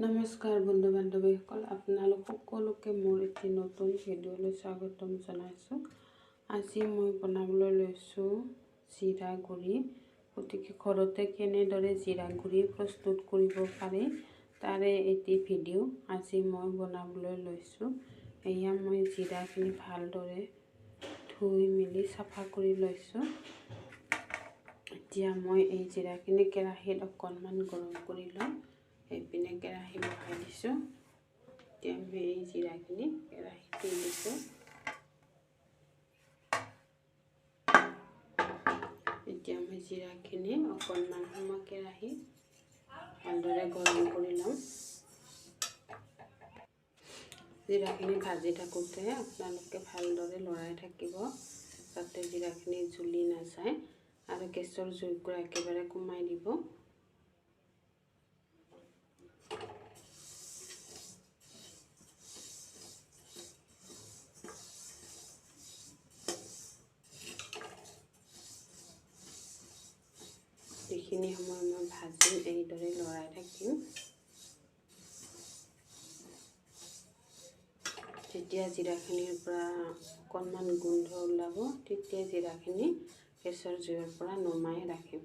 নমস্কাৰ বন্ধু বান্ধৱীসকল, আপোনালোক সকলোকে মোৰ এটি নতুন ভিডিঅ'লৈ স্বাগতম জনাইছোঁ। আজি মই বনাবলৈ লৈছোঁ জিৰা গুড়ি। গতিকে ঘৰতে কেনেদৰে জিৰা গুড়ি প্ৰস্তুত কৰিব পাৰি তাৰে এটি ভিডিঅ' আজি মই বনাবলৈ লৈছোঁ। এয়া মই জিৰাখিনি ভালদৰে ধুই মেলি চাফা কৰি লৈছোঁ। এতিয়া মই এই জিৰাখিনি কেৰাহীত অকণমান গৰম কৰি ল'ম। এইপিনে কেৰাহী বহাই দিছোঁ। এতিয়া আমি এই জিৰাখিনি কেৰাহীত দি দিছোঁ। এতিয়া মই জিৰাখিনি অকণমান সময় কেৰাহীত ভালদৰে গৰম কৰি ল'ম। জিৰাখিনি ভাজি থাকোঁতে আপোনালোকে ভালদৰে লৰাই থাকিব যাতে জিৰাখিনি জ্বলি নাযায়, আৰু গেছৰ জুইকুৰা একেবাৰে কমাই দিব। এইখিনি সময় মই ভাজিম, এইদৰে লৰাই থাকিম। যেতিয়া জিৰাখিনিৰ পৰা অকণমান গোন্ধ ওলাব তেতিয়া জিৰাখিনি গেছৰ জুইৰ পৰা নমাই ৰাখিম।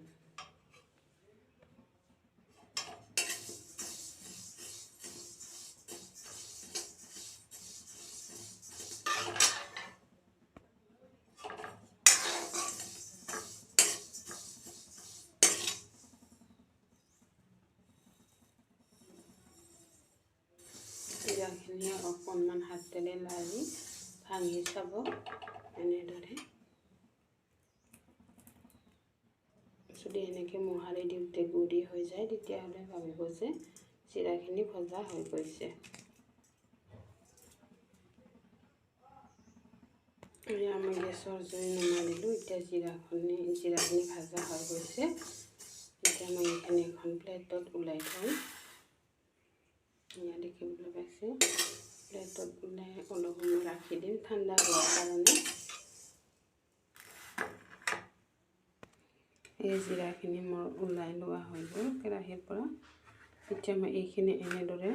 জিৰাখিনি অকণমান হাতেৰে লাৰি ভাঙি চাব এনেদৰে। যদি এনেকৈ মোহাৰি দিওঁতে গুড়ি হৈ যায় তেতিয়াহ'লে ভাবিব যে জিৰাখিনি ভজা হৈ গৈছে। আমি গেছৰ জুই নমাই দিলোঁ। এতিয়া জিৰাখিনি ভাজা হৈ গৈছে। এতিয়া মই এইখিনি এখন প্লেটত ওলাই থওঁ। এয়া দেখিবলৈ পাইছে, প্লেটত ওলাই অলপ সময় ৰাখি দিম ঠাণ্ডা হোৱাৰ কাৰণে। এই জিৰাখিনি মোৰ ওলাই লোৱা হৈ গ'ল কেৰাহীৰ পৰা। এতিয়া মই এইখিনি এনেদৰে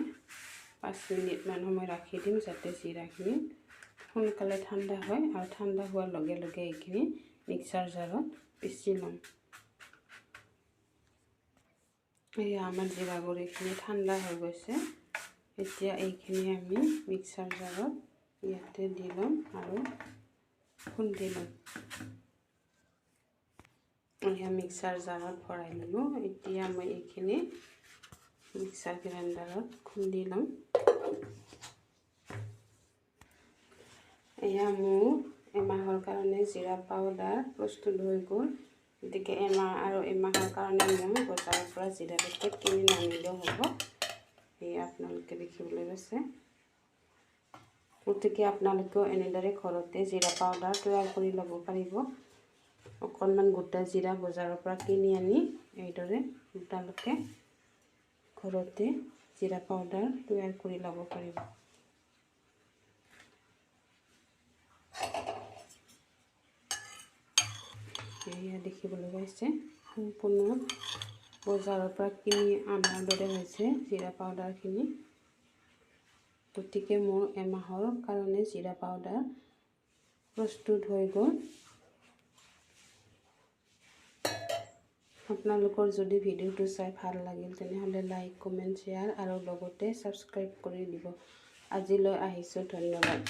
5 মিনিটমান সময় ৰাখি দিম যাতে জিৰাখিনি সোনকালে ঠাণ্ডা হয়, আৰু ঠাণ্ডা হোৱাৰ লগে লগে এইখিনি মিক্সাৰ জাৰত পিচি ল'ম। এয়া আমাৰ জিৰা গুড়িখিনি ঠাণ্ডা হৈ গৈছে। এতিয়া এইখিনি আমি মিক্সাৰ জাৰত ইয়াতে দি ল'ম আৰু খুন্দি ল'ম। এয়া মিক্সাৰ জাৰত ভৰাই ল'লোঁ। এতিয়া মই এইখিনি মিক্সাৰ গ্ৰাইণ্ডাৰত খুন্দি ল'ম। এয়া মোৰ এমাহৰ কাৰণে জিৰা পাউডাৰ প্ৰস্তুত হৈ গ'ল। গতিকে এমাহৰ কাৰণে মই বজাৰৰ পৰা জিৰা পেকেট কিনি নানিলেও হ'ব। এয়া আপোনালোকে দেখিবলৈ পাইছে। গতিকে আপোনালোকেও এনেদৰে ঘৰতে জিৰা পাউডাৰ তৈয়াৰ কৰি ল'ব পাৰিব। অকণমান গোটা জিৰা বজাৰৰ পৰা কিনি আনি এইদৰে আপোনালোকে ঘৰতে জিৰা পাউডাৰ তৈয়াৰ কৰি ল'ব পাৰিব। এয়া দেখিবলৈ পাইছে, সম্পূৰ্ণ বজাৰৰ পৰা কিনি অনাৰ দৰে হৈছে জিৰা পাউডাৰখিনি। গতিকে মোৰ এমাহৰ কাৰণে জিৰা পাউডাৰ প্ৰস্তুত হৈ গ'ল। আপোনালোকৰ যদি ভিডিঅ'টো চাই ভাল লাগিল তেনেহ'লে লাইক, কমেণ্ট, শ্বেয়াৰ আৰু লগতে ছাবস্ক্ৰাইব কৰি দিব। আজিলৈ আহিছোঁ, ধন্যবাদ।